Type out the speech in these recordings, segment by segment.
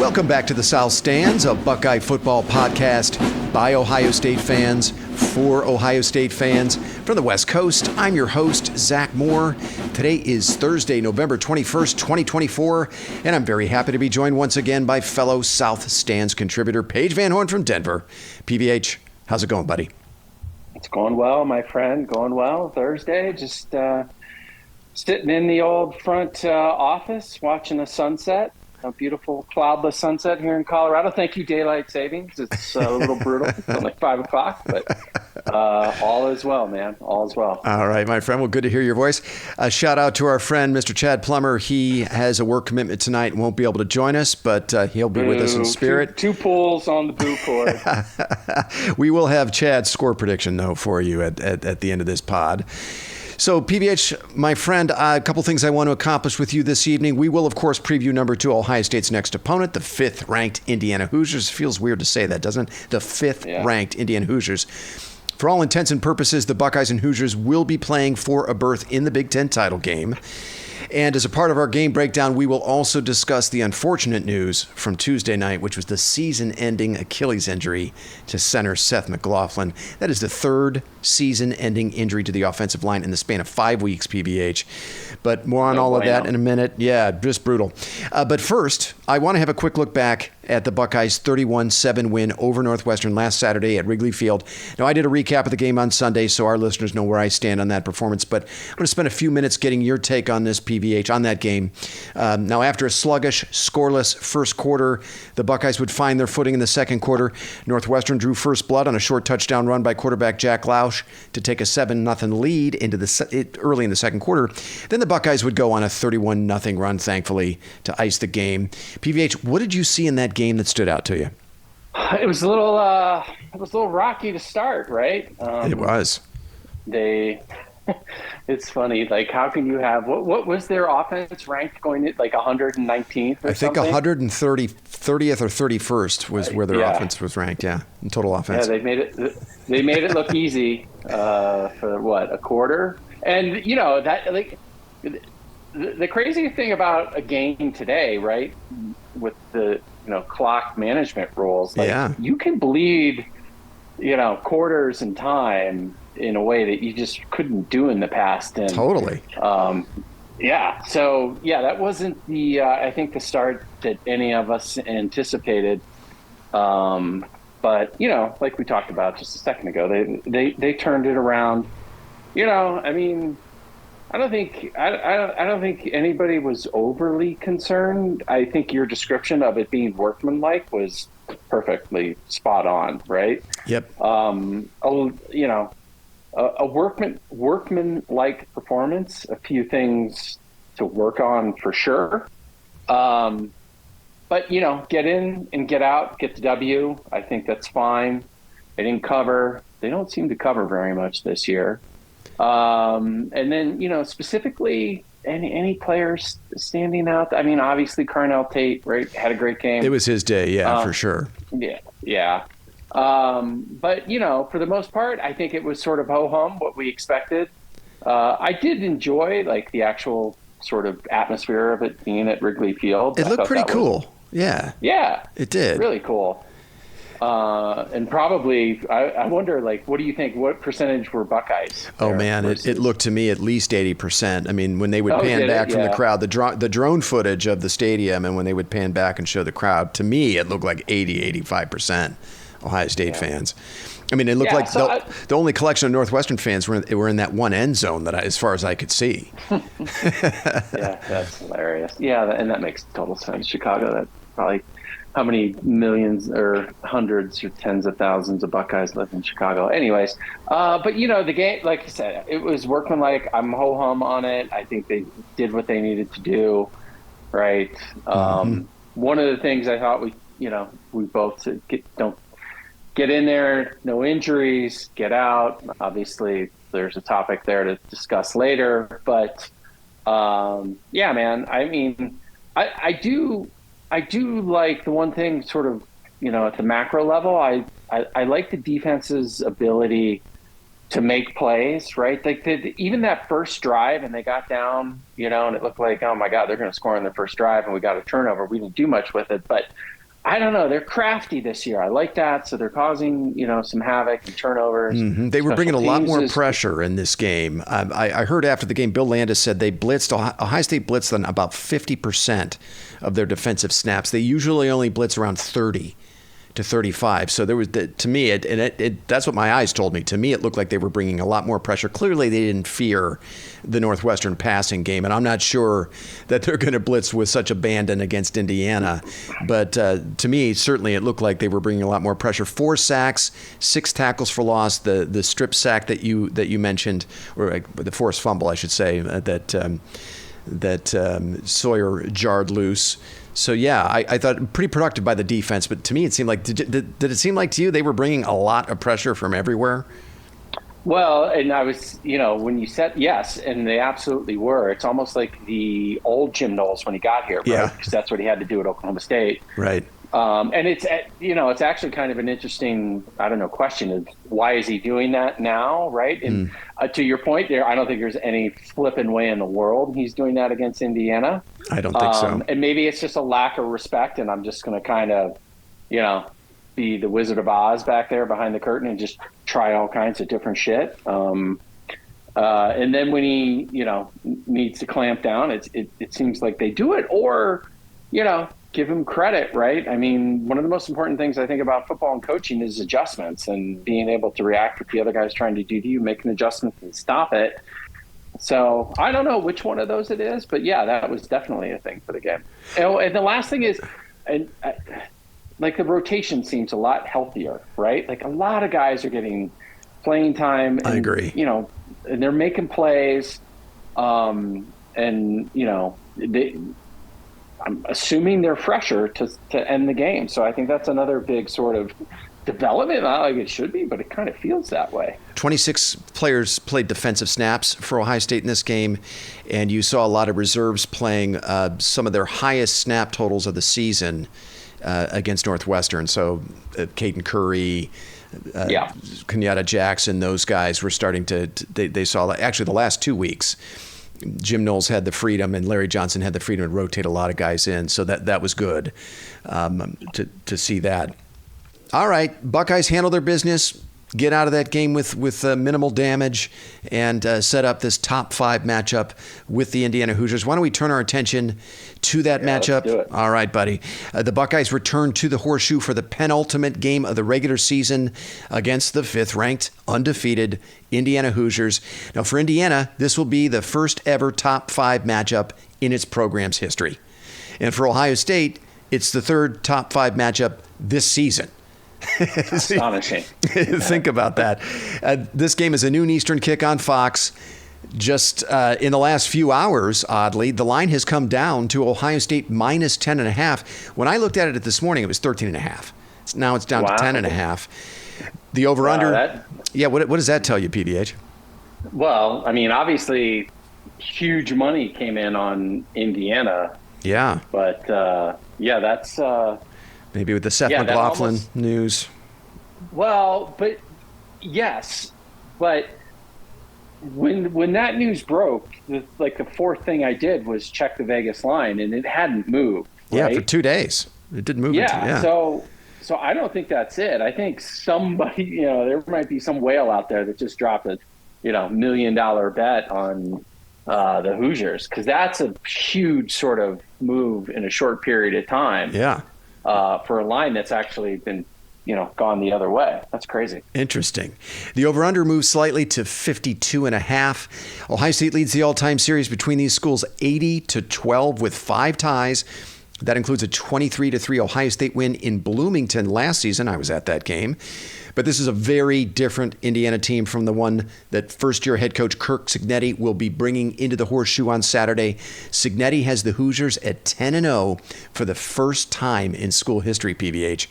Welcome back to the South Stands, a Buckeye football podcast by Ohio State fans, for Ohio State fans. From the West Coast, I'm your host, Zach Moore. Today is Thursday, November 21st, 2024, and I'm very happy to be joined once again by fellow South Stands contributor, Paige Van Horn from Denver. PVH, how's it going, buddy? It's going well, my friend, going well. Thursday, just sitting in the old front office, watching the sunset. A beautiful cloudless sunset here in Colorado. Thank you, daylight savings. It's a little brutal. It's only 5 o'clock, but all is well, man. All is well. All right, my friend. Well, good to hear your voice. Shout out to our friend, Mr. Chad Plummer. He has a work commitment tonight and won't be able to join us, but he'll be with us in spirit. Two pulls on the boo cord. We will have Chad's score prediction, though, for you at the end of this pod. So, PVH, my friend, a couple things I want to accomplish with you this evening. We will, of course, preview number 2, Ohio State's next opponent, the 5th-ranked Indiana Hoosiers. Feels weird to say that, doesn't it? The 5th-ranked Indiana Hoosiers. For all intents and purposes, the Buckeyes and Hoosiers will be playing for a berth in the Big Ten title game. And as a part of our game breakdown, we will also discuss the unfortunate news from Tuesday night, which was the season-ending Achilles injury to center Seth McLaughlin. That is the 3rd season-ending injury to the offensive line in the span of 5 weeks, PBH. But more on all of that in a minute. Yeah, just brutal. But first, I want to have a quick look back at the Buckeyes' 31-7 win over Northwestern last Saturday at Wrigley Field. Now, I did a recap of the game on Sunday, so our listeners know where I stand on that performance, but I'm going to spend a few minutes getting your take on this, PVH, on that game. Now, after a sluggish, scoreless first quarter, the Buckeyes would find their footing in the second quarter. Northwestern drew first blood on a short touchdown run by quarterback Jack Lausch to take a 7-0 lead early in the second quarter. Then the Buckeyes would go on a 31-0 run, thankfully, to ice the game. PVH, what did you see in that game that stood out to you? It was a little rocky to start, right? It was. It's funny. Like, how can you have what was their offense ranked going at, like 119th? I think 130th or 31st was where their offense was ranked. Yeah, in total offense. Yeah, they made it look easy for what, a quarter, and you know that, like, the crazy thing about a game today, right, with the clock management rules, like, you can bleed quarters and time in a way that you just couldn't do in the past. And totally. So that wasn't the I think the start that any of us anticipated. But like we talked about just a second ago, they turned it around. I mean, I don't think anybody was overly concerned. I think your description of it being workmanlike was perfectly spot on, right? Yep. A workman-like performance, a few things to work on for sure. But get in and get out, get the W. I think that's fine. They didn't cover. They don't seem to cover very much this year. And then, specifically, any players standing out? I mean, obviously, Carnell Tate, right, had a great game. It was his day, for sure. Yeah. But, for the most part, I think it was sort of ho-hum, what we expected. I did enjoy, like, the actual sort of atmosphere of it being at Wrigley Field. It looked pretty cool. Yeah. Yeah. It did. Really cool. And probably, I wonder, like, what do you think? What percentage were Buckeyes? Oh, man, it looked to me at least 80%. I mean, when they would pan back from the crowd, the drone footage of the stadium, and when they would pan back and show the crowd, to me, it looked like 85% Ohio State fans. I mean, it looked like the only collection of Northwestern fans were in that one end zone as far as I could see. Yeah, that's hilarious. Yeah, and that makes total sense. Chicago, that probably how many millions or hundreds or tens of thousands of Buckeyes live in Chicago. Anyways, but the game, like you said, it was workmanlike. I'm ho-hum on it. I think they did what they needed to do, right? One of the things I thought we both said, don't get in there, no injuries, get out. Obviously, there's a topic there to discuss later, but man, I mean, I do like the one thing sort of, at the macro level, I like the defense's ability to make plays, right? Like even that first drive, and they got down, and it looked like, oh my God, they're going to score on their first drive, and we got a turnover. We didn't do much with it, but I don't know. They're crafty this year. I like that. So they're causing, some havoc and turnovers. Mm-hmm. They were bringing a lot more pressure in this game. I heard after the game, Bill Landis said they blitzed, Ohio State blitzed on about 50% of their defensive snaps. They usually only blitz around 30 to 35. So there was, to me, that's what my eyes told me. To me, it looked like they were bringing a lot more pressure. Clearly, they didn't fear the Northwestern passing game, and I'm not sure that they're going to blitz with such abandon against Indiana. But to me, certainly, it looked like they were bringing a lot more pressure. 4 sacks, 6 tackles for loss. The strip sack that you mentioned, or the forced fumble, I should say, that Sawyer jarred loose. So, yeah, I thought pretty productive by the defense. But to me, it seemed like, did it seem like to you they were bringing a lot of pressure from everywhere? Well, and I was, when you said yes, and they absolutely were. It's almost like the old Jim Knowles when he got here, right? Yeah. Because that's what he had to do at Oklahoma State. Right. And it's, it's actually kind of an interesting, question of why is he doing that now, right? And to your point there, I don't think there's any flipping way in the world he's doing that against Indiana. I don't think so. And maybe it's just a lack of respect, and I'm just going to kind of, be the Wizard of Oz back there behind the curtain and just try all kinds of different shit. And then when he, needs to clamp down, it seems like they do it, or, give him credit, right? I mean, one of the most important things I think about football and coaching is adjustments and being able to react to what the other guy's trying to do to you, make an adjustment and stop it. So I don't know which one of those it is, but yeah, that was definitely a thing for the game. And the last thing is, like the rotation seems a lot healthier, right? Like a lot of guys are getting playing time. And, I agree. And they're making plays. I'm assuming they're fresher to end the game. So I think that's another big sort of development. Not like it should be, but it kind of feels that way. 26 players played defensive snaps for Ohio State in this game, and you saw a lot of reserves playing some of their highest snap totals of the season against Northwestern. So Caden Curry, Kenyatta Jackson, those guys were starting to they saw actually the last 2 weeks. Jim Knowles had the freedom, and Larry Johnson had the freedom to rotate a lot of guys in, so that was good to see that. All right, Buckeyes handle their business, get out of that game with minimal damage, and set up this top 5 matchup with the Indiana Hoosiers. Why don't we turn our attention to that matchup? Let's do it. All right, buddy. The Buckeyes return to the Horseshoe for the penultimate game of the regular season against the 5th-ranked, undefeated Indiana Hoosiers. Now, for Indiana, this will be the first ever top 5 matchup in its program's history. And for Ohio State, it's the 3rd top 5 matchup this season. Astonishing. Think about that. This game is a noon Eastern kick on Fox. Just in the last few hours, oddly, the line has come down to Ohio State minus 10.5. When I looked at it this morning, it was 13.5. Now it's down to 10.5. The over-under. Yeah, what does that tell you, PBH? Well, I mean, obviously, huge money came in on Indiana. Yeah. But, that's... maybe with the Seth McLaughlin news. Well, but yes. But when that news broke, the 4th thing I did was check the Vegas line, and it hadn't moved. Right? Yeah, for 2 days. It didn't move. Yeah, so I don't think that's it. I think somebody, there might be some whale out there that just dropped a, $1 million bet on the Hoosiers, because that's a huge sort of move in a short period of time. Yeah. For a line that's actually been, gone the other way. That's crazy. Interesting. The over-under moves slightly to 52.5. Ohio State leads the all-time series between these schools 80-12 with 5 ties. That includes a 23-3 Ohio State win in Bloomington last season. I was at that game. But this is a very different Indiana team from the one that first-year head coach Kirk Cignetti will be bringing into the Horseshoe on Saturday. Cignetti has the Hoosiers at 10-0 for the first time in school history, PVH.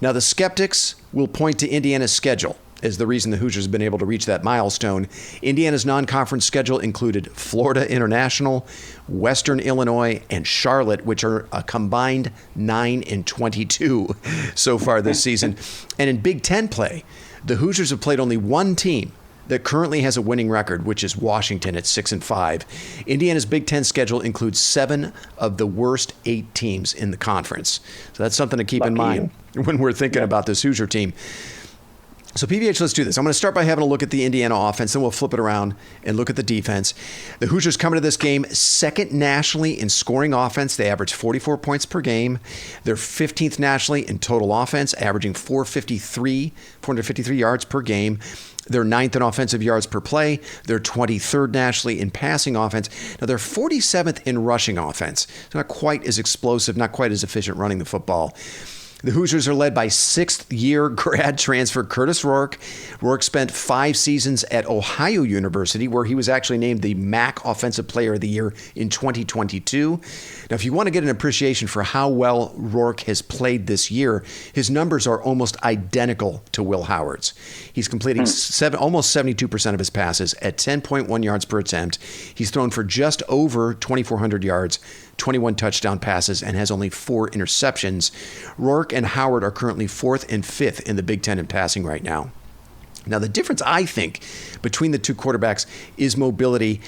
Now, the skeptics will point to Indiana's schedule as the reason the Hoosiers have been able to reach that milestone. Indiana's non-conference schedule included Florida International, Western Illinois, and Charlotte, which are a combined 9-22 so far this season. And in Big Ten play, the Hoosiers have played only one team that currently has a winning record, which is Washington at 6-5. Indiana's Big Ten schedule includes 7 of the worst 8 teams in the conference. So that's something to keep in mind when we're thinking about this Hoosier team. So PVH, let's do this. I'm going to start by having a look at the Indiana offense, then we'll flip it around and look at the defense. The Hoosiers coming to this game second nationally in scoring offense. They average 44 points per game. They're 15th nationally in total offense, averaging 453 yards per game. They're 9th in offensive yards per play. They're 23rd nationally in passing offense. Now, they're 47th in rushing offense. So not quite as explosive, not quite as efficient running the football. The Hoosiers are led by 6th-year grad transfer Curtis Rourke. Rourke spent 5 seasons at Ohio University, where he was actually named the MAC Offensive Player of the Year in 2022. Now, if you want to get an appreciation for how well Rourke has played this year, his numbers are almost identical to Will Howard's. He's completing almost 72% of his passes at 10.1 yards per attempt. He's thrown for just over 2,400 yards, 21 touchdown passes, and has only 4 interceptions. Rourke and Howard are currently 4th and 5th in the Big Ten in passing right now. Now, the difference, I think, between the two quarterbacks is mobility.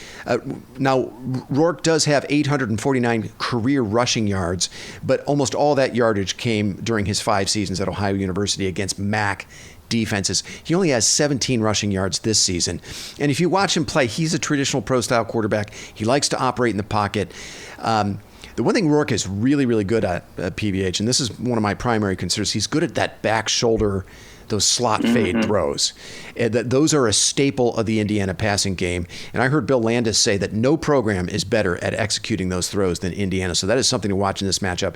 Now, Rourke does have 849 career rushing yards, but almost all that yardage came during his 5 seasons at Ohio University against MAC defenses. He only has 17 rushing yards this season. And if you watch him play, he's a traditional pro-style quarterback. He likes to operate in the pocket. The one thing Rourke is really, really good at PVH, and this is one of my primary concerns, he's good at that back shoulder, those slot fade throws. Those are a staple of the Indiana passing game. And I heard Bill Landis say that no program is better at executing those throws than Indiana. So that is something to watch in this matchup.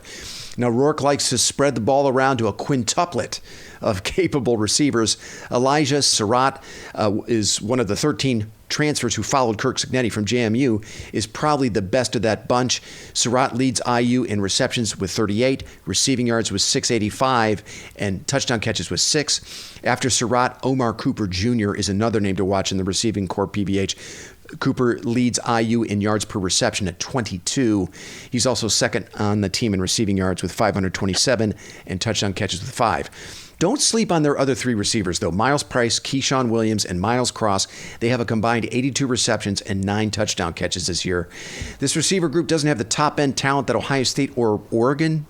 Now, Rourke likes to spread the ball around to a quintuplet of capable receivers. Elijah Surratt is one of the 13 transfers who followed Kirk Cignetti from JMU, is probably the best of that bunch. Surratt leads IU in receptions with 38, receiving yards with 685, and touchdown catches with 6. After Surratt, Omar Cooper Jr. is another name to watch in the receiving corps PBH. Cooper leads IU in yards per reception at 22. He's also second on the team in receiving yards with 527 and touchdown catches with 5. Don't sleep on their other 3 receivers, though. Miles Price, Keyshawn Williams, and Miles Cross, they have a combined 82 receptions and 9 touchdown catches this year. This receiver group doesn't have the top-end talent that Ohio State or Oregon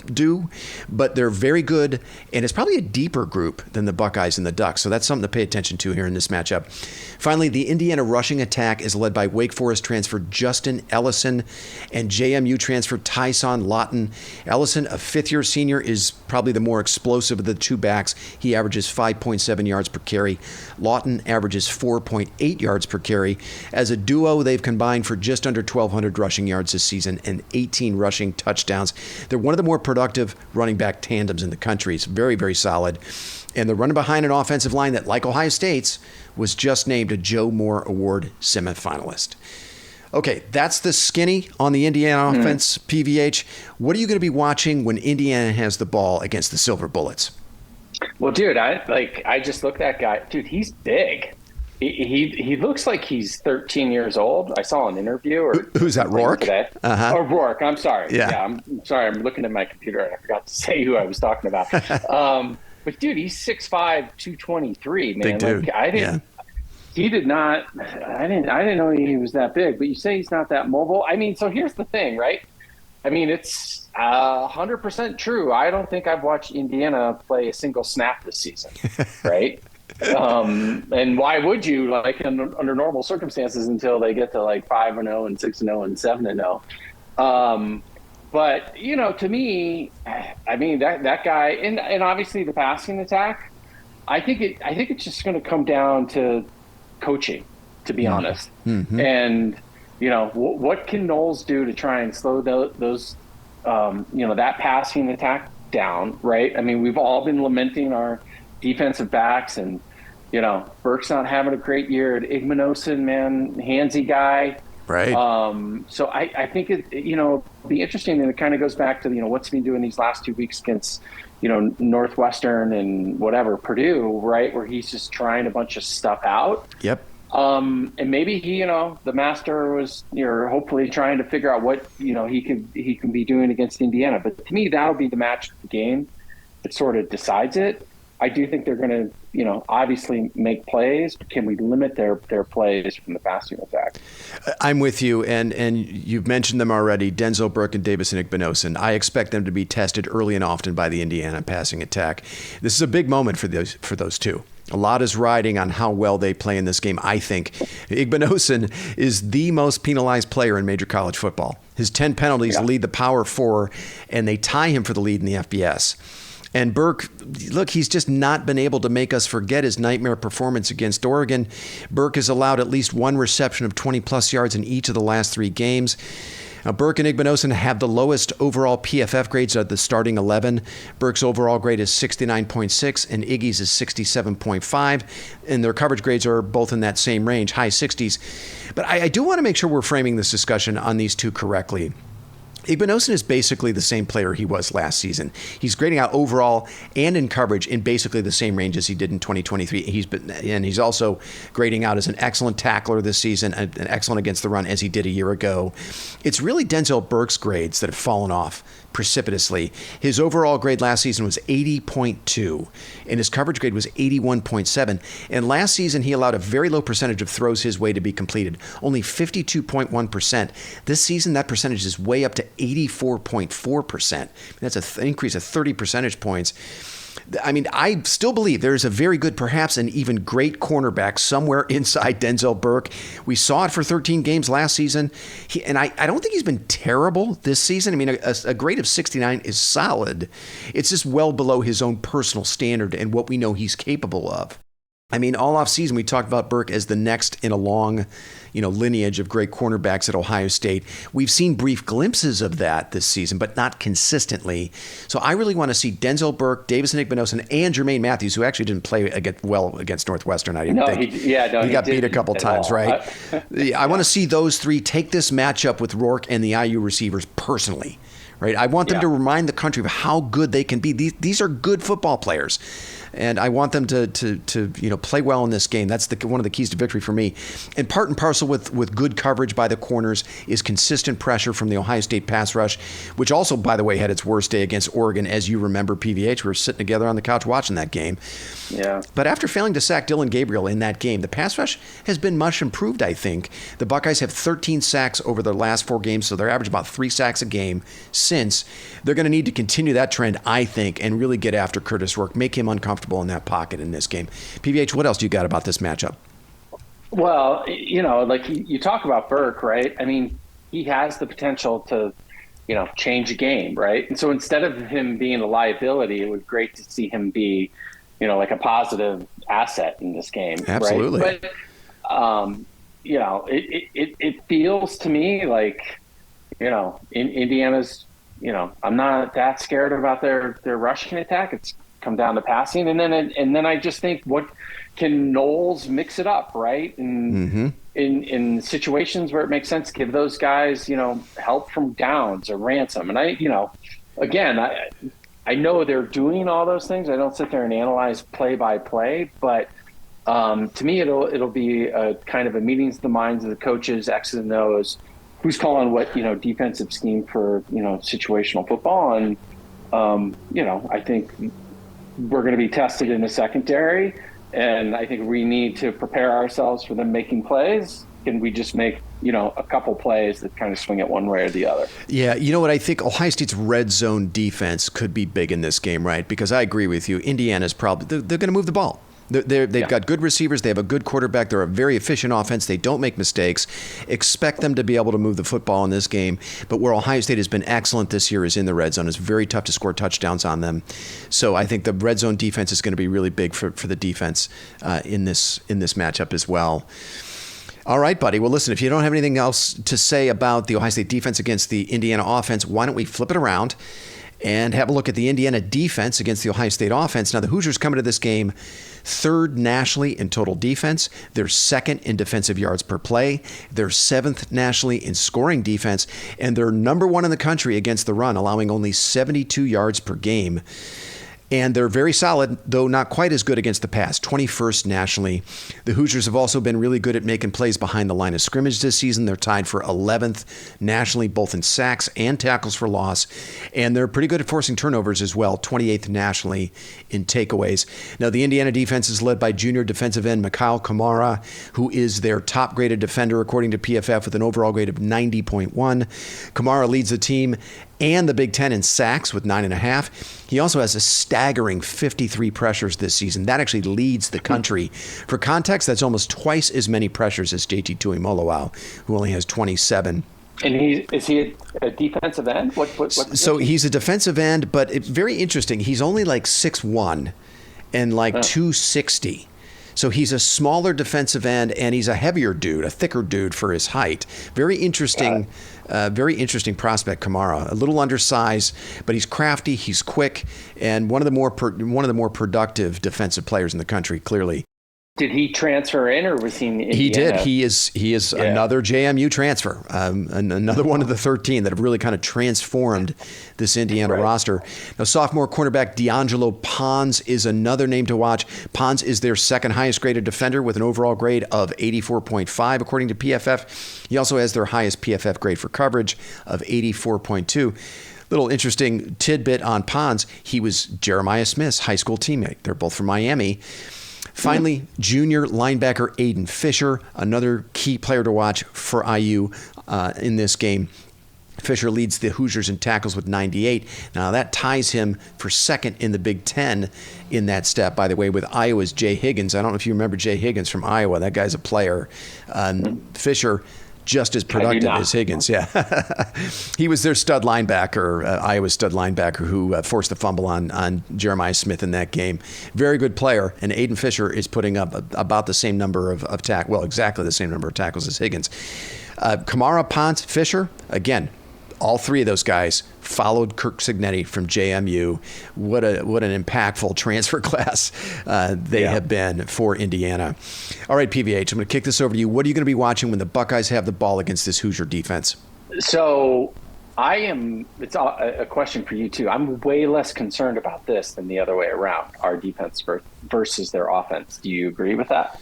do, but they're very good, and it's probably a deeper group than the Buckeyes and the Ducks, so that's something to pay attention to here in this matchup. Finally, the Indiana rushing attack is led by Wake Forest transfer Justin Ellison and JMU transfer Tyson Lawton. Ellison, a 5th-year senior, is probably the more explosive of the 2 backs. He averages 5.7 yards per carry. Lawton averages 4.8 yards per carry. As a duo, they've combined for just under 1,200 rushing yards this season and 18 rushing touchdowns. They're one of the more productive running back tandems in the country. It's very, very solid. And they're running behind an offensive line that, like Ohio State's, was just named a Joe Moore Award semifinalist. Okay, that's the skinny on the Indiana offense, PVH. What are you going to be watching when Indiana has the ball against the Silver Bullets? Well, dude, I just looked at that guy. Dude, he's big. He looks like he's 13 years old. I saw an interview. Who's that, Rourke? Today. Uh-huh. Oh, Rourke. I'm sorry. Yeah. I'm sorry. I'm looking at my computer and I forgot to say who I was talking about. But dude, he's 6'5", 223, man. Big dude. Like, I didn't know he was that big, but you say he's not that mobile. I mean, so here's the thing, right? I mean, it's 100% true. I don't think I've watched Indiana play a single snap this season, right? And why would you, like, under normal circumstances, until they get to like 5-0 and 6-0 and 7-0. But, you know, to me, I mean, that guy, and obviously the passing attack, I think it's just going to come down to coaching, to be honest. Mm-hmm. And, you know, what can Knowles do to try and slow those that passing attack down, right? I mean, we've all been lamenting our defensive backs, and, you know, Burke's not having a great year. Igmanosin, man, handsy guy. Right. So I think it'll be interesting, and it kind of goes back to, you know, what's he been doing these last 2 weeks against, you know, Northwestern and whatever, Purdue, right, where he's just trying a bunch of stuff out. Yep. And maybe he, you know, the master was, hopefully trying to figure out what, you know, he can be doing against Indiana. But to me, that'll be the match of the game that sort of decides it. I do think they're going to, obviously make plays. But can we limit their plays from the passing attack? I'm with you, and you've mentioned them already, Denzel Burke and Davison Igbinosun. I expect them to be tested early and often by the Indiana passing attack. This is a big moment for those two. A lot is riding on how well they play in this game, I think. Igbinosun is the most penalized player in major college football. His 10 penalties lead the Power 4, and they tie him for the lead in the FBS. And Burke, look, he's just not been able to make us forget his nightmare performance against Oregon. Burke has allowed at least one reception of 20-plus yards in each of the last 3 games. Now, Burke and Igbinosun have the lowest overall PFF grades of the starting 11. Burke's overall grade is 69.6 and Iggy's is 67.5. And their coverage grades are both in that same range, high 60s. But I do want to make sure we're framing this discussion on these two correctly. Igbinosun is basically the same player he was last season. He's grading out overall and in coverage in basically the same range as he did in 2023. He's also grading out as an excellent tackler this season, and excellent against the run as he did a year ago. It's really Denzel Burke's grades that have fallen off precipitously. His overall grade last season was 80.2, and his coverage grade was 81.7. And last season, he allowed a very low percentage of throws his way to be completed, only 52.1%. This season, that percentage is way up to 84.4%. That's an increase of 30 percentage points. I mean, I still believe there is a very good, perhaps an even great cornerback somewhere inside Denzel Burke. We saw it for 13 games last season. I don't think he's been terrible this season. I mean, a grade of 69 is solid. It's just well below his own personal standard and what we know he's capable of. I mean, all off season, we talked about Burke as the next in a long, lineage of great cornerbacks at Ohio State. We've seen brief glimpses of that this season, but not consistently. So I really want to see Denzel Burke, Davison Igbinosun, and Jermaine Matthews, who actually didn't play well against Northwestern. I didn't think. He got beat a couple times, right? I want to see those three take this matchup with Rourke and the IU receivers personally. Right? I want them to remind the country of how good they can be. These are good football players. And I want them to play well in this game. That's one of the keys to victory for me. And part and parcel with good coverage by the corners is consistent pressure from the Ohio State pass rush, which also, by the way, had its worst day against Oregon. As you remember, PVH, we were sitting together on the couch watching that game. Yeah. But after failing to sack Dylan Gabriel in that game, the pass rush has been much improved, I think. The Buckeyes have 13 sacks over their last 4 games, so they're averaging about 3 sacks a game since. They're going to need to continue that trend, I think, and really get after Curtis Rourke, make him uncomfortable in that pocket in this game. PVH, what else do you got about this matchup? Well, like you talk about Burke, right? I mean, he has the potential to, change a game, right? And so instead of him being a liability, it was great to see him be, like a positive asset in this game. Absolutely. Right? But, it feels to me like, in Indiana's, I'm not that scared about their rushing attack. It's come down to passing, and then I just think, what can Knowles mix it up, right? And in situations where it makes sense, give those guys, help from downs or ransom. And I know they're doing all those things. I don't sit there and analyze play by play, but to me, it'll be a kind of a meetings of the minds of the coaches, X's and O's, who's calling what defensive scheme for situational football, and I think we're going to be tested in the secondary, and I think we need to prepare ourselves for them making plays. Can we just make, a couple plays that kind of swing it one way or the other? Yeah, you know what? I think Ohio State's red zone defense could be big in this game, right? Because I agree with you. Indiana's probably, they're going to move the ball. They've got good receivers. They have a good quarterback. They're a very efficient offense. They don't make mistakes. Expect them to be able to move the football in this game. But where Ohio State has been excellent this year is in the red zone. It's very tough to score touchdowns on them. So I think the red zone defense is going to be really big for the defense in this matchup as well. All right, buddy. Well, listen, if you don't have anything else to say about the Ohio State defense against the Indiana offense, why don't we flip it around and have a look at the Indiana defense against the Ohio State offense. Now, the Hoosiers come into this game 3rd nationally in total defense. They're 2nd in defensive yards per play. They're 7th nationally in scoring defense. And they're number 1 in the country against the run, allowing only 72 yards per game. And they're very solid, though not quite as good against the pass. 21st nationally. The Hoosiers have also been really good at making plays behind the line of scrimmage this season. They're tied for 11th nationally, both in sacks and tackles for loss. And they're pretty good at forcing turnovers as well, 28th nationally in takeaways. Now, the Indiana defense is led by junior defensive end Mikhail Kamara, who is their top-graded defender according to PFF with an overall grade of 90.1. Kamara leads the team and the Big Ten in sacks with 9.5. He also has a staggering 53 pressures this season. That actually leads the country. For context, that's almost twice as many pressures as JT Tuimoloau, who only has 27. And is he a defensive end? So he's a defensive end, but it's very interesting. He's only like 6'1" and like 260. So he's a smaller defensive end, and he's a heavier dude, a thicker dude for his height. Very interesting prospect, Kamara. A little undersized, but he's crafty, he's quick, and one of the more productive defensive players in the country, clearly. Did he transfer in, or was he in Indiana? He did. He is another JMU transfer, another one of the 13 that have really kind of transformed this Indiana roster. Now, sophomore cornerback D'Angelo Pons is another name to watch. Pons is their second highest graded defender with an overall grade of 84.5, according to PFF. He also has their highest PFF grade for coverage of 84.2. Little interesting tidbit on Pons. He was Jeremiah Smith's high school teammate. They're both from Miami. Finally, junior linebacker Aiden Fisher, another key player to watch for IU in this game. Fisher leads the Hoosiers in tackles with 98. Now, that ties him for second in the Big Ten in that step, by the way, with Iowa's Jay Higgins. I don't know if you remember Jay Higgins from Iowa. That guy's a player. Fisher, just as productive as Higgins. Yeah. He was their stud linebacker, Iowa's stud linebacker, who forced the fumble on Jeremiah Smith in that game. Very good player, and Aiden Fisher is putting up about the same number of tackles, well, exactly the same number of tackles as Higgins. Kamara, Pons, Fisher, again, all three of those guys followed Kirk Cignetti from JMU. What an impactful transfer class they have been for Indiana. All right, PVH, I'm going to kick this over to you. What are you going to be watching when the Buckeyes have the ball against this Hoosier defense? So it's a question for you too. I'm way less concerned about this than the other way around, our defense versus their offense. Do you agree with that?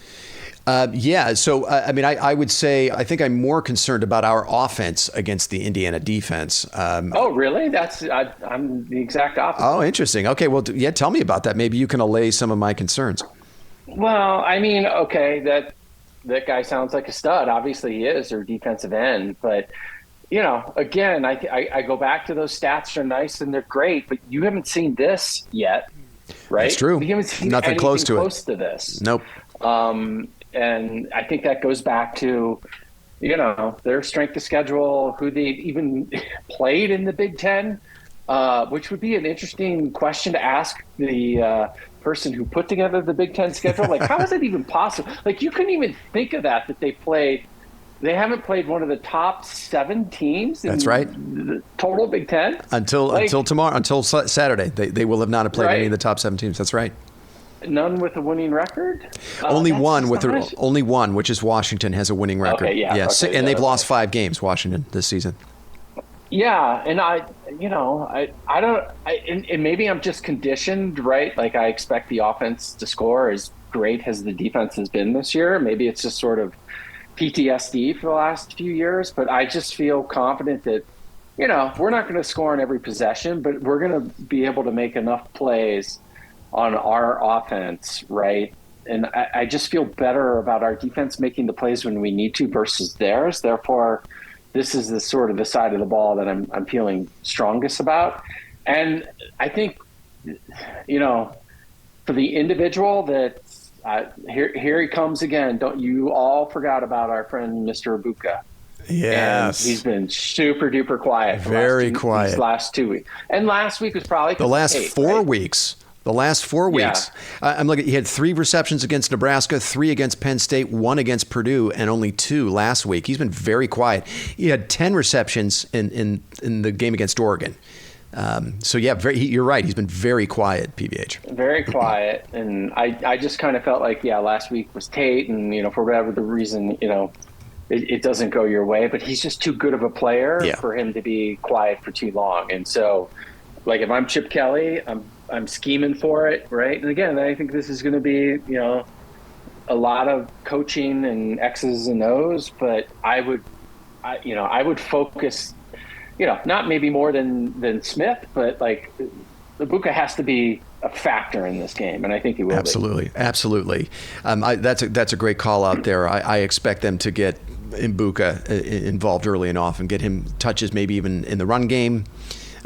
Yeah. So, I would say I think I'm more concerned about our offense against the Indiana defense. Oh, really? I'm the exact opposite. Oh, interesting. Okay. Well, tell me about that. Maybe you can allay some of my concerns. Well, okay, that guy sounds like a stud. Obviously he is, or defensive end. But, again, I go back to those stats are nice and they're great, but you haven't seen this yet, right? That's true. You haven't seen nothing close to this. Nope. And I think that goes back to, their strength of schedule, who they even played in the Big Ten, which would be an interesting question to ask the person who put together the Big Ten schedule. Like, how is it even possible? Like, you couldn't even think of that they haven't played one of the top 7 teams in That's right. the total Big Ten? Until tomorrow, until Saturday. They will have not played any of the top 7 teams. That's right. None with a winning record? Only one, which is Washington, has a winning record. Okay, yeah. Okay, and they've lost 5 games, Washington, this season. Yeah, and and maybe I'm just conditioned, right? Like, I expect the offense to score as great as the defense has been this year. Maybe it's just sort of PTSD for the last few years, but I just feel confident that, we're not going to score on every possession, but we're going to be able to make enough plays on our offense, right? And I just feel better about our defense making the plays when we need to versus theirs. Therefore, this is the sort of the side of the ball that I'm feeling strongest about. And I think, for the individual that here he comes again. Don't you all forgot about our friend Mr. Ibuka? Yes. And he's been super duper quiet. Very quiet. These last 2 weeks. And last week was probably the last 4 weeks. The last 4 weeks. Yeah. I'm looking. He had 3 receptions against Nebraska, 3 against Penn State, 1 against Purdue, and only 2 last week. He's been very quiet. He had 10 receptions in the game against Oregon. You're right. He's been very quiet, PVH. Very quiet. And I just kind of felt like, last week was Tate, and, for whatever the reason, it doesn't go your way. But he's just too good of a player for him to be quiet for too long. And so, like, if I'm Chip Kelly, I'm I'm scheming for it, right? And again, I think this is going to be, a lot of coaching and X's and O's, but I would focus, not maybe more than Smith, but like Ibuka has to be a factor in this game, and I think he will. Absolutely. That's a great call out there. I expect them to get Ibuka involved early and often, get him touches maybe even in the run game.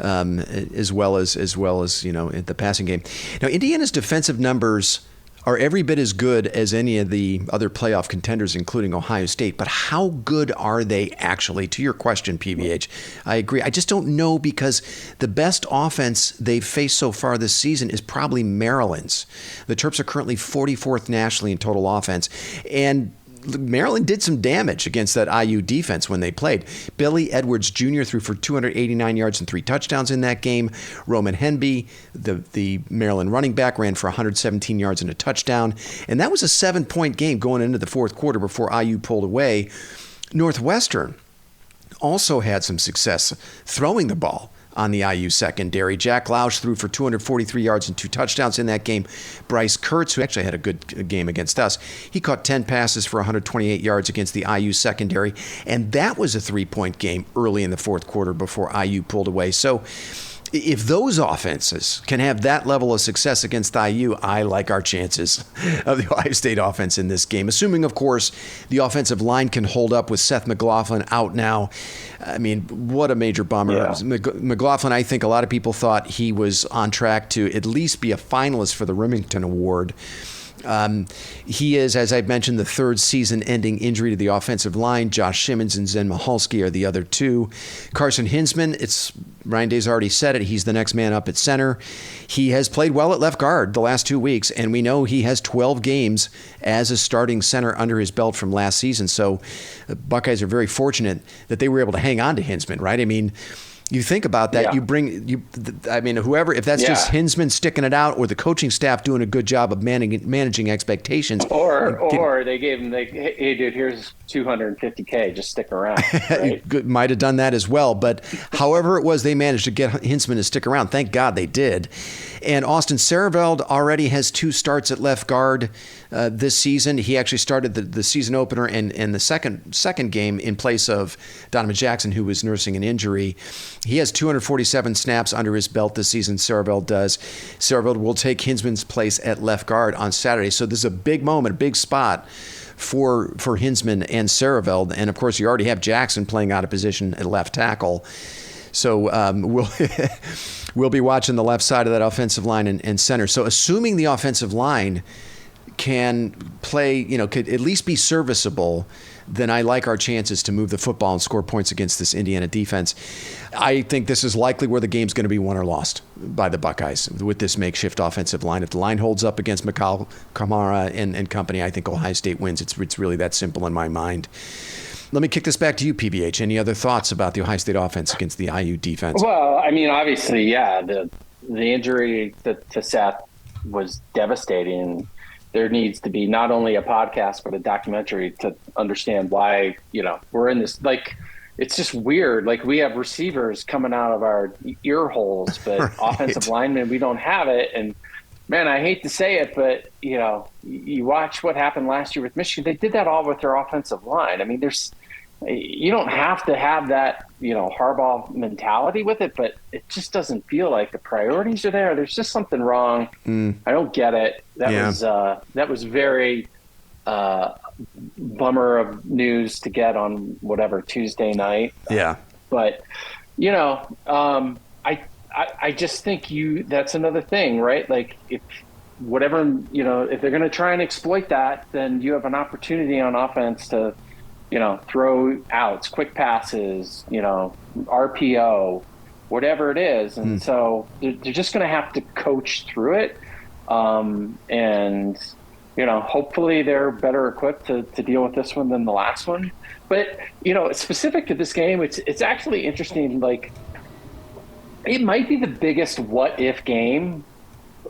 As well as in the passing game. Now, Indiana's defensive numbers are every bit as good as any of the other playoff contenders, including Ohio State. But how good are they actually? To your question, PVH, I agree. I just don't know, because the best offense they've faced so far this season is probably Maryland's. The Terps are currently 44th nationally in total offense. And Maryland did some damage against that IU defense when they played. Billy Edwards Jr. threw for 289 yards and 3 touchdowns in that game. Roman Henby, the Maryland running back, ran for 117 yards and a touchdown. And that was a 7-point game going into the fourth quarter before IU pulled away. Northwestern also had some success throwing the ball on the IU secondary. Jack Lausch threw for 243 yards and 2 touchdowns in that game. Bryce Kurtz, who actually had a good game against us, he caught 10 passes for 128 yards against the IU secondary. And that was a 3-point game early in the fourth quarter before IU pulled away. So if those offenses can have that level of success against IU, I like our chances of the Ohio State offense in this game. Assuming, of course, the offensive line can hold up with Seth McLaughlin out now. I mean, what a major bummer. Yeah. McLaughlin, I think a lot of people thought he was on track to at least be a finalist for the Remington Award. He is, as I've mentioned, the third season-ending injury to the offensive line. Josh Simmons and Zen Mahalski are the other two. Carson Hinsman, Ryan Day's already said it, he's the next man up at center. He has played well at left guard the last 2 weeks, and we know he has 12 games as a starting center under his belt from last season. So the Buckeyes are very fortunate that they were able to hang on to Hinsman, right? I mean, you think about that, whoever, if that's just Hinsman sticking it out or the coaching staff doing a good job of managing expectations. Or they gave him, hey, dude, here's $250K, just stick around. Right? Might have done that as well. But however it was, they managed to get Hinsman to stick around. Thank God they did. And Austin Sareveld already has 2 starts at left guard this season. He actually started the season opener and the second game in place of Donovan Jackson, who was nursing an injury. He has 247 snaps under his belt this season, Sareveld does. Sareveld will take Hinsman's place at left guard on Saturday. So this is a big moment, a big spot for Hinsman and Sareveld. And, of course, you already have Jackson playing out of position at left tackle. So we'll be watching the left side of that offensive line and center. So assuming the offensive line can play, could at least be serviceable, then I like our chances to move the football and score points against this Indiana defense. I think this is likely where the game's going to be won or lost by the Buckeyes with this makeshift offensive line. If the line holds up against McCall, Kamara, and company, I think Ohio State wins. It's really that simple in my mind. Let me kick this back to you, PBH. Any other thoughts about the Ohio State offense against the IU defense? Well, I mean, obviously, the injury to Seth was devastating. There needs to be not only a podcast, but a documentary to understand why, we're in this, it's just weird. Like, we have receivers coming out of our ear holes, but right. Offensive linemen, we don't have it. And man, I hate to say it, but you watch what happened last year with Michigan. They did that all with their offensive line. I mean, you don't have to have that, Harbaugh mentality with it, but it just doesn't feel like the priorities are there. There's just something wrong. I don't get it. That was very bummer of news to get on whatever Tuesday night. Yeah. But I just think that's another thing, right? Like if they're going to try and exploit that, then you have an opportunity on offense to throw outs, quick passes, RPO, whatever it is. And so they're just going to have to coach through it. And hopefully they're better equipped to deal with this one than the last one. But, specific to this game, it's actually interesting. Like, it might be the biggest what if game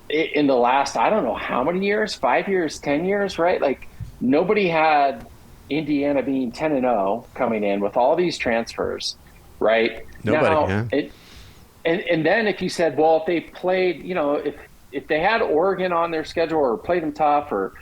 in the last, I don't know how many years, 5 years, 10 years, right? Like, nobody had Indiana being 10-0 coming in with all these transfers, right? Nobody, now, and then if you said, well, if they played, if they had Oregon on their schedule or played them tough, or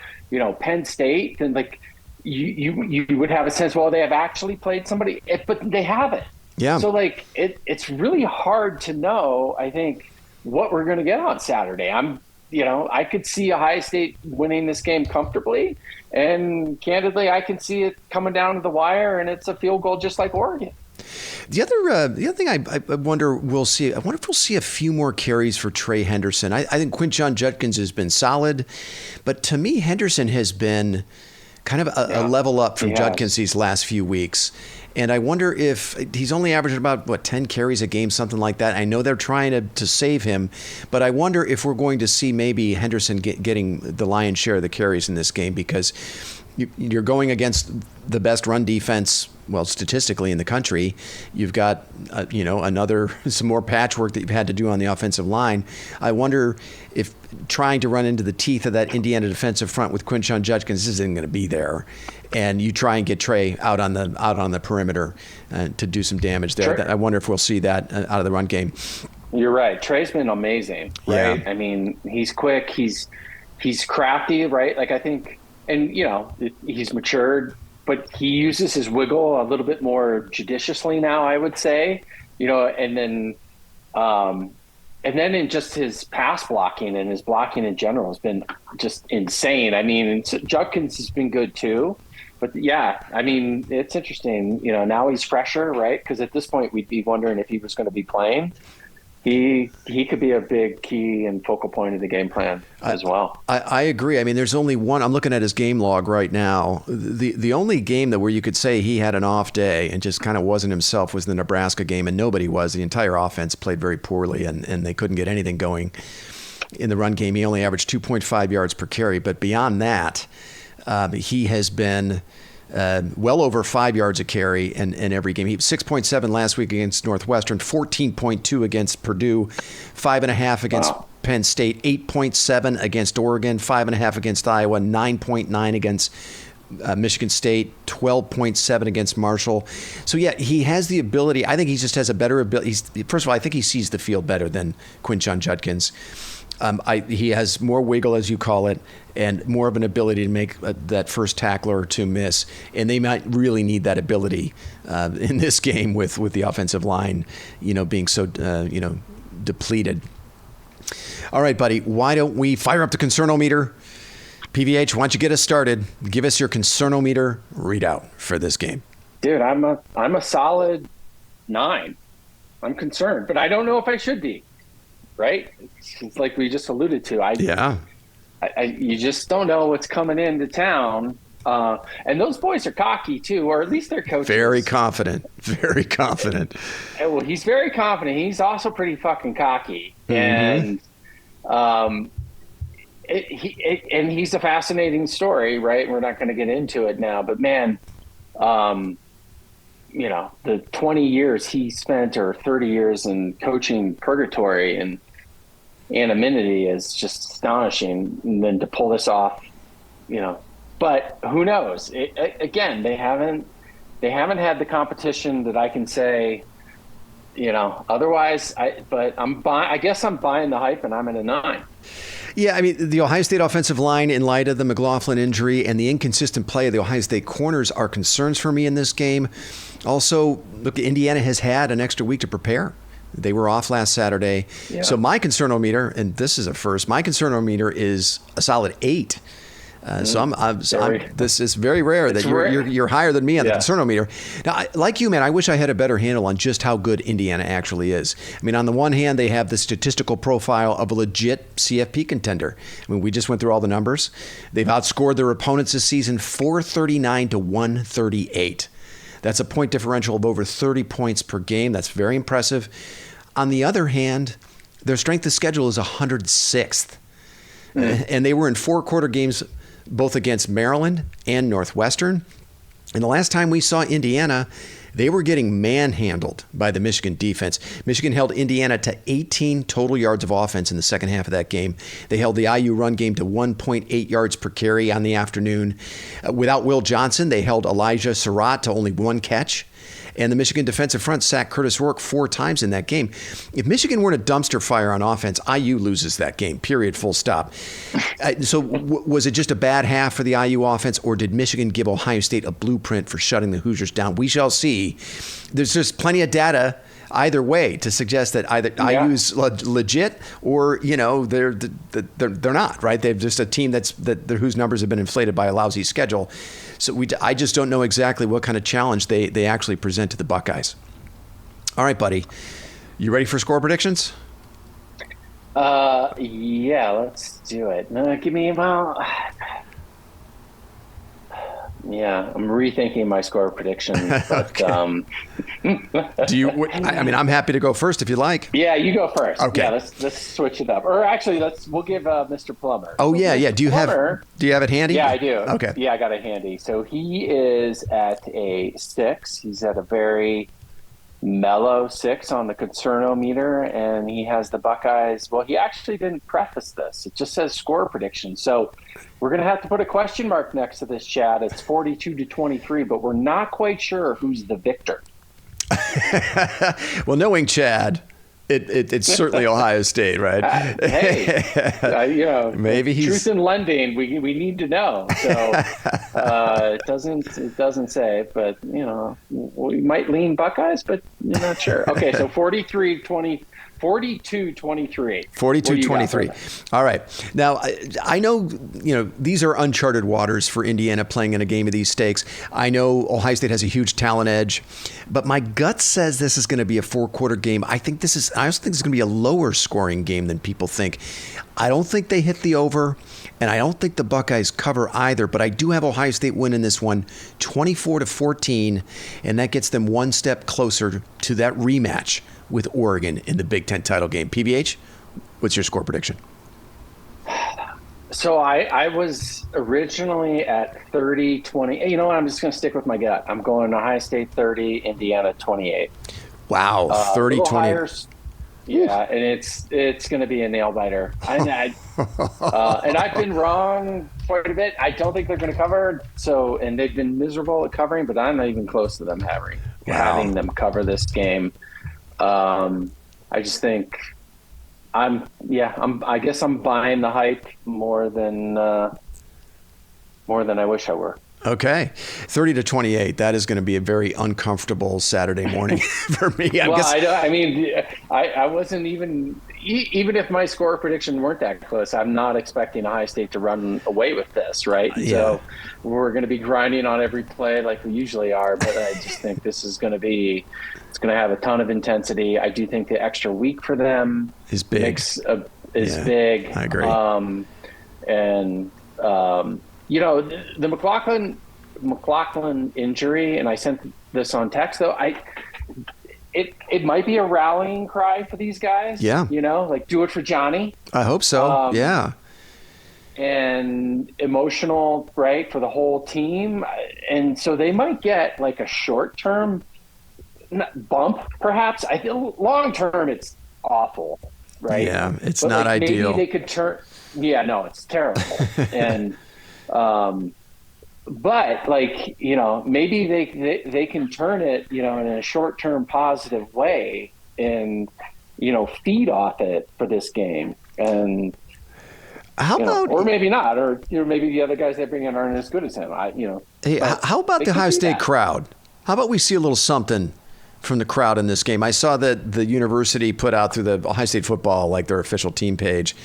Penn State, then like you would have a sense, well, they have actually played somebody, but they haven't. Yeah. So like it's really hard to know, I think, what we're going to get on Saturday. I could see Ohio State winning this game comfortably, and candidly, I can see it coming down to the wire, and it's a field goal just like Oregon. The other thing I wonder we'll see. I wonder if we'll see a few more carries for Trey Henderson. I think Quinshon Judkins has been solid, but to me, Henderson has been kind of a level up from Judkins these last few weeks. And I wonder if he's only averaging about, 10 carries a game, something like that. I know they're trying to save him, but I wonder if we're going to see maybe Henderson getting the lion's share of the carries in this game, because you're going against the best run defense, well, statistically in the country. You've got, some more patchwork that you've had to do on the offensive line. I wonder if trying to run into the teeth of that Indiana defensive front with Quinshon Judkins isn't going to be there, and you try and get Trey out on the perimeter to do some damage there. Sure. I wonder if we'll see that out of the run game. You're right. Trey's been amazing, right? Yeah. I mean, he's quick. He's crafty, right? Like, I think, and he's matured, but he uses his wiggle a little bit more judiciously now, I would say. And then in just his pass blocking and his blocking in general has been just insane. I mean, Judkins has been good too. But yeah, I mean, it's interesting. Now he's fresher, right? Because at this point, we'd be wondering if he was going to be playing. He could be a big key and focal point of the game plan as well. I agree. I mean, there's only one. I'm looking at his game log right now. The only game where you could say he had an off day and just kind of wasn't himself was the Nebraska game, and nobody was. The entire offense played very poorly, and they couldn't get anything going in the run game. He only averaged 2.5 yards per carry. But beyond that, he has been well over 5 yards a carry in every game. He was 6.7 last week against Northwestern, 14.2 against Purdue, 5.5 against Penn State, 8.7 against Oregon, 5.5 against Iowa, 9.9 against Michigan State, 12.7 against Marshall. So yeah, he has the ability. I think he just has a better ability. First of all, I think he sees the field better than Quinshon Judkins. He has more wiggle, as you call it, and more of an ability to make that first tackler to miss. And they might really need that ability in this game with the offensive line, being so, depleted. All right, buddy, why don't we fire up the concernometer? PVH, why don't you get us started? Give us your concernometer readout for this game. Dude, I'm a solid 9. I'm concerned, but I don't know if I should be. Right? It's like we just alluded to. You just don't know what's coming into town. And those boys are cocky too, or at least their coaches. Very confident. Very confident. Well, he's very confident. He's also pretty fucking cocky. Mm-hmm. And he's a fascinating story, right? We're not going to get into it now, but man, the 20 years he spent, or 30 years in coaching purgatory and anonymity, is just astonishing. And then to pull this off, but who knows? Again, they haven't had the competition that I can say, otherwise. I guess I'm buying the hype, and I'm at a 9. Yeah, I mean, the Ohio State offensive line, in light of the McLaughlin injury and the inconsistent play of the Ohio State corners, are concerns for me in this game. Also, look, Indiana has had an extra week to prepare. They were off last Saturday. Yeah. So my concernometer, and this is a first, my concernometer is a solid 8. This is very rare that you're higher than me on the concernometer. Now, like you, man, I wish I had a better handle on just how good Indiana actually is. I mean, on the one hand, they have the statistical profile of a legit CFP contender. I mean, we just went through all the numbers. They've outscored their opponents this season 439 to 138. That's a point differential of over 30 points per game. That's very impressive. On the other hand, their strength of schedule is 106th. And they were in 4 quarter games both against Maryland and Northwestern. And the last time we saw Indiana, they were getting manhandled by the Michigan defense. Michigan held Indiana to 18 total yards of offense in the second half of that game. They held the IU run game to 1.8 yards per carry on the afternoon. Without Will Johnson, they held Elijah Surratt to only 1 catch. And the Michigan defensive front sacked Curtis Rourke 4 times in that game. If Michigan weren't a dumpster fire on offense, IU loses that game, period, full stop. So was it just a bad half for the IU offense, or did Michigan give Ohio State a blueprint for shutting the Hoosiers down? We shall see. There's just plenty of data either way to suggest that either IU's legit or they're not, right? They're just a team whose numbers have been inflated by a lousy schedule. So I just don't know exactly what kind of challenge they actually present to the Buckeyes. All right, buddy, you ready for score predictions? Yeah, let's do it. Give me about. Yeah, I'm rethinking my score prediction. But, Do you? I mean, I'm happy to go first if you like. Yeah, you go first. Okay. Yeah, let's switch it up. Or actually, we'll give Mr. Plummer. Oh so yeah. Do you have it handy? Yeah, I do. Okay. Yeah, I got it handy. So he is at a 6. He's at a very mellow 6 on the concernometer, and he has the Buckeyes. Well, he actually didn't preface this. It just says score prediction. So we're going to have to put a question mark next to this, Chad. It's 42-23, but we're not quite sure who's the victor. Well, knowing Chad, it's certainly Ohio State, right? Maybe he's truth in lending. We need to know. So it doesn't say, but we might lean Buckeyes, but you're not sure. Okay, so 42-23. 42-23. All right. Now, I know, these are uncharted waters for Indiana playing in a game of these stakes. I know Ohio State has a huge talent edge, but my gut says this is going to be a 4-quarter game. I also think this is going to be a lower scoring game than people think. I don't think they hit the over, and I don't think the Buckeyes cover either, but I do have Ohio State winning this one 24-14, and that gets them one step closer to that rematch with Oregon in the Big Ten title game. PBH, what's your score prediction? So I was originally at 30-20. You know what? I'm just going to stick with my gut. I'm going Ohio State 30, Indiana 28. Wow, 30-20. Yeah, and it's going to be a nail biter. And I've been wrong quite a bit. I don't think they're going to cover. And they've been miserable at covering, but I'm not even close to them having them cover this game. I just think I guess I'm buying the hype more than I wish I were. Okay. 30-28. That is going to be a very uncomfortable Saturday morning for me. I wasn't even if my score prediction weren't that close, I'm not expecting Ohio State to run away with this, right? Yeah. So we're going to be grinding on every play like we usually are, but I just think this is going to be it's going to have a ton of intensity. I do think the extra week for them is big. Big. I agree. The McLaughlin injury, and I sent this on text though. It might be a rallying cry for these guys. Yeah. Do it for Johnny. I hope so. Yeah. And emotional, right, for the whole team. And so they might get like a short-term bump, perhaps. I feel long-term it's awful, right? Yeah, it's not ideal. Maybe they could turn. Yeah, no, it's terrible. And but maybe they can turn it, in a short-term positive way and, feed off it for this game. And how about, or maybe not, or maybe the other guys they bring in aren't as good as him. Hey, how about the Ohio State crowd? How about we see a little something from the crowd in this game? I saw that the university put out through the Ohio State football, like their official team page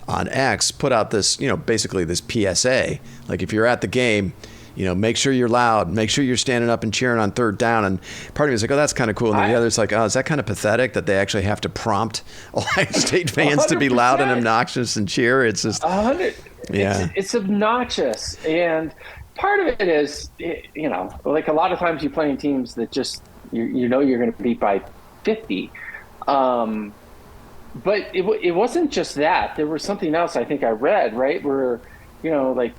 on X, put out this, basically this PSA. Like, if you're at the game, make sure you're loud, make sure you're standing up and cheering on third down. And part of me is like, oh, that's kind of cool. And then the other's like, oh, is that kind of pathetic that they actually have to prompt Ohio State fans 100%. To be loud and obnoxious and cheer? It's just, 100. Yeah, it's obnoxious. And part of it is, like a lot of times you play in teams that just, you're going to beat by 50. But it wasn't just that. There was something else I think I read, right, where, they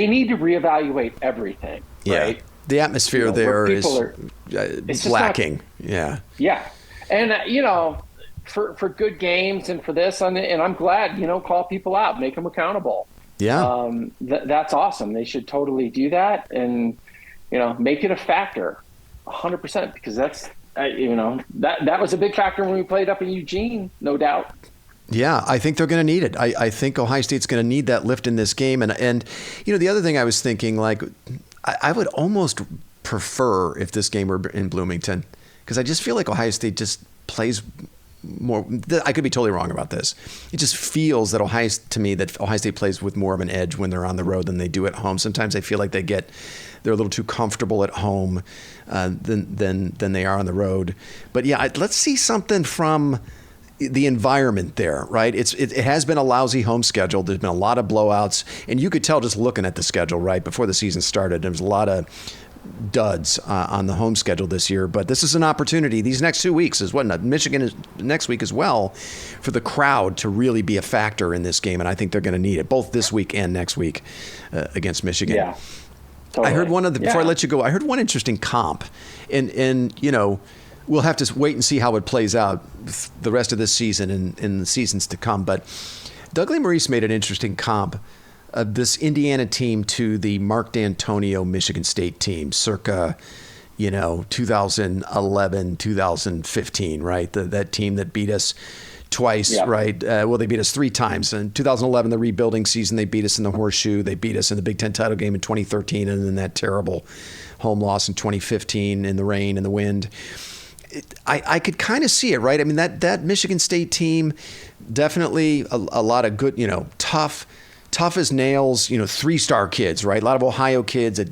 need to reevaluate everything, right? Yeah. The atmosphere there is lacking. Yeah. Yeah. And, for good games and for this, and I'm glad, call people out, make them accountable. Yeah. That's awesome. They should totally do that and, make it a factor. 100%, because that's that was a big factor when we played up in Eugene, no doubt. Yeah, I think they're going to need it. I think Ohio State's going to need that lift in this game. And the other thing I was thinking, like, I would almost prefer if this game were in Bloomington, because I just feel like Ohio State just plays more. I could be totally wrong about this. It just feels that Ohio State plays with more of an edge when they're on the road than they do at home. Sometimes I feel like they're a little too comfortable at home than they are on the road. But yeah, let's see something from the environment there, right? It has been a lousy home schedule. There's been a lot of blowouts, and you could tell just looking at the schedule, right, before the season started, there was a lot of duds on the home schedule this year. But this is an opportunity. These next 2 weeks is Michigan is next week as well, for the crowd to really be a factor in this game, and I think they're going to need it both this week and next week against Michigan. Yeah, totally. I heard before I let you go, I heard one interesting comp, and we'll have to wait and see how it plays out the rest of this season and in the seasons to come. But Doug Maurice made an interesting comp of this Indiana team to the Mark D'Antonio Michigan State team circa, 2011, 2015, right? That team that beat us twice, yep. Right? Well, they beat us 3 times. In 2011, the rebuilding season, they beat us in the Horseshoe. They beat us in the Big Ten title game in 2013, and then that terrible home loss in 2015 in the rain and the wind. I could kind of see it, right? I mean, that Michigan State team, definitely a lot of good, tough as nails, 3-star kids, right? A lot of Ohio kids that,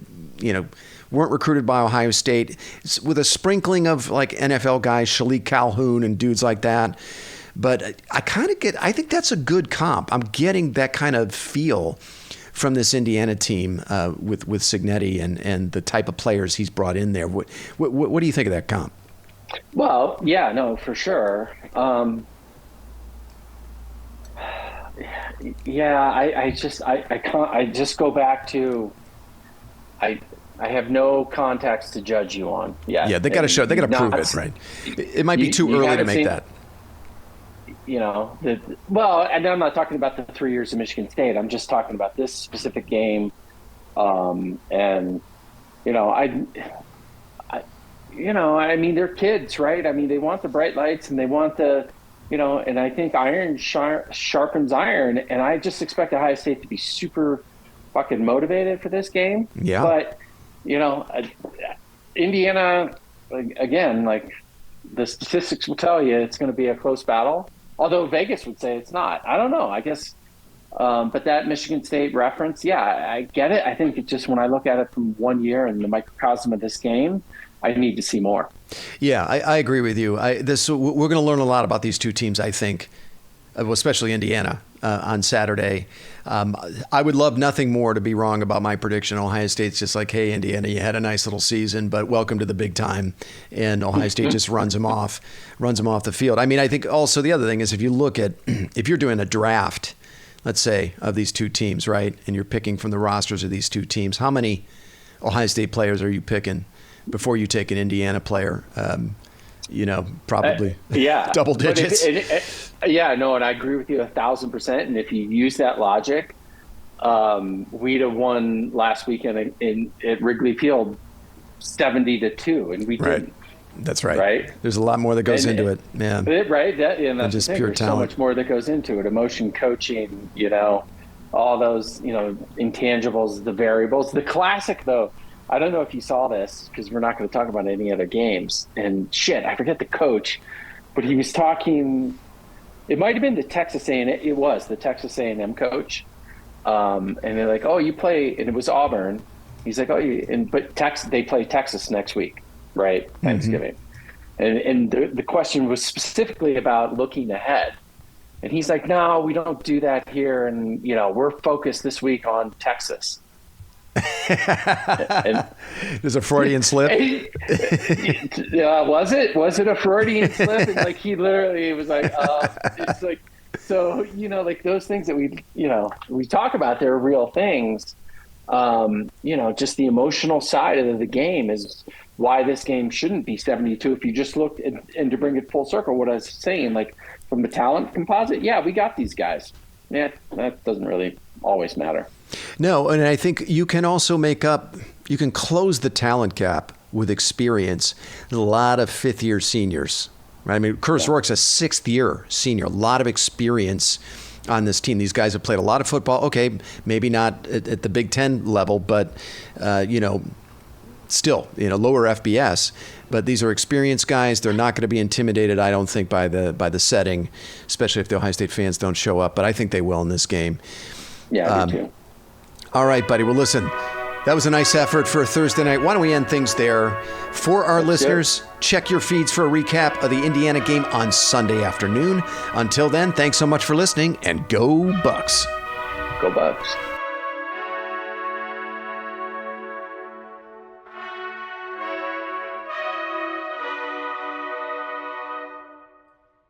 weren't recruited by Ohio State, with a sprinkling of like NFL guys, Shalik Calhoun and dudes like that. But I think that's a good comp. I'm getting that kind of feel from this Indiana team with Cignetti and the type of players he's brought in there. What do you think of that comp? Well, yeah, no, for sure. Yeah, I just go back to I have no context to judge you on. Yeah, they got to prove it, right? It might be too early to make that. And I'm not talking about the 3 years of Michigan State. I'm just talking about this specific game. I mean, they're kids, right? I mean, they want the bright lights and they want and I think iron sharpens iron. And I just expect Ohio State to be super fucking motivated for this game. Yeah. But, Indiana, again, like the statistics will tell you it's going to be a close battle. Although Vegas would say it's not. I don't know. I guess. But that Michigan State reference, yeah, I get it. I think it just, when I look at it from 1 year and the microcosm of this game, I need to see more. Yeah, I agree with you. We're going to learn a lot about these two teams, I think, especially Indiana on Saturday. I would love nothing more to be wrong about my prediction. Ohio State's just like, hey, Indiana, you had a nice little season, but welcome to the big time. And Ohio State just runs them off the field. I mean, I think also the other thing is if you're doing a draft, let's say, of these two teams, right, and you're picking from the rosters of these two teams, how many Ohio State players are you picking before you take an Indiana player? Probably double digits. And I agree with you 1,000%. And if you use that logic, we'd have won last weekend at Wrigley Field 70-2, and we didn't. That's right. Right. There's a lot more that goes into it. Yeah. Right. That's just the thing. pure There's talent. so much more that goes into it. Emotion, coaching, all those, intangibles, the variables. The classic, though, I don't know if you saw this because we're not going to talk about any other games. And shit, I forget the coach, but he was talking. It might have been the Texas A&M. It was the Texas A&M coach. And they're like, "Oh, you play," and it was Auburn. He's like, "Oh, but they play Texas next week, right? Thanksgiving." And the question was specifically about looking ahead. And he's like, "No, we don't do that here, and we're focused this week on Texas." There's a Freudian slip. Was it a Freudian slip? And like he literally was like, it's like, so like those things that we talk about, they're real things. Just the emotional side of the game is why this game shouldn't be 72. If you just look and to bring it full circle, what I was saying, like from the talent composite, yeah, we got these guys. Yeah, that doesn't really always matter. No, and I think you can also you can close the talent gap with experience. A lot of fifth-year seniors, right? I mean, Curtis Rourke's a sixth-year senior. A lot of experience on this team. These guys have played a lot of football. Okay, maybe not at the Big Ten level, but, still, lower FBS. But these are experienced guys. They're not going to be intimidated, I don't think, by the setting, especially if the Ohio State fans don't show up. But I think they will in this game. Yeah, me too. All right, buddy. Well, listen, that was a nice effort for a Thursday night. Why don't we end things there? For our listeners, check your feeds for a recap of the Indiana game on Sunday afternoon. Until then, thanks so much for listening, and go Bucks. Go Bucks.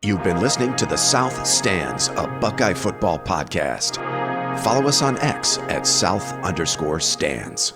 You've been listening to The South Stands, a Buckeye football podcast. Follow us on X at South_Stands.